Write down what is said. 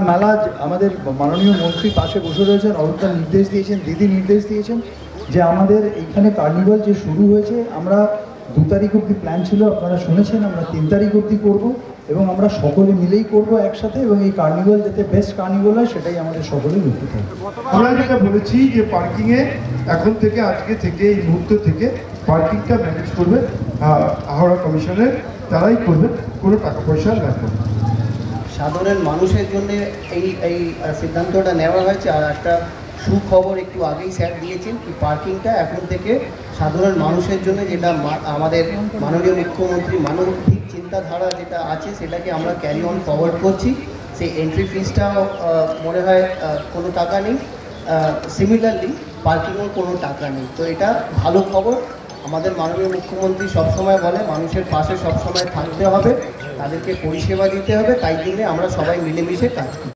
মেলা আমাদের মাননীয় মন্ত্রী পাশে বসে রয়েছেন, অরূপদা নির্দেশ দিয়েছেন, দিদি নির্দেশ দিয়েছেন যে আমাদের এইখানে কার্নিভাল যে শুরু হয়েছে, আমরা 2 তারিখ অবধি প্ল্যান ছিল, আপনারা শুনেছেন, আমরা 3 তারিখ অবধি করবো এবং আমরা সকলে মিলেই করব একসাথে, এবং এই কার্নিভাল যাতে বেস্ট কার্নিভাল হয় সেটাই আমাদের সকলের লক্ষ্য থাকবে। আমরা যেটা বলেছি যে পার্কিংয়ে এখন থেকে আজকে থেকে এই মুহূর্ত থেকে পার্কিংটা ম্যানেজ করবে হাওড়া কমিশনের, তারাই করবে, কোনো টাকা পয়সা লাগবে না। সাধারণ মানুষের জন্য এই সিদ্ধান্তটা নেওয়া হয়েছে। আর একটা সুখবর একটু আগেই স্যার দিয়েছেন কি পার্কিংটা এখন থেকে সাধারণ মানুষের জন্য, যেটা আমাদের মাননীয় মুখ্যমন্ত্রী মানবিক চিন্তাধারা যেটা আছে সেটাকে আমরা ক্যারি অন ফরওয়ার্ড করছি। সেই এন্ট্রি ফিসটাও মনে হয় কোনো টাকা নেই, সিমিলারলি পার্কিংয়েও কোনো টাকা নেই। তো এটা ভালো খবর। আমাদের মাননীয় মুখ্যমন্ত্রী সবসময় বলে মানুষের পাশে সবসময় থাকতে হবে, তাদেরকে পরিষেবা দিতে হবে, তাই জন্যে আমরা সবাই মিলেমিশে কাজ করি।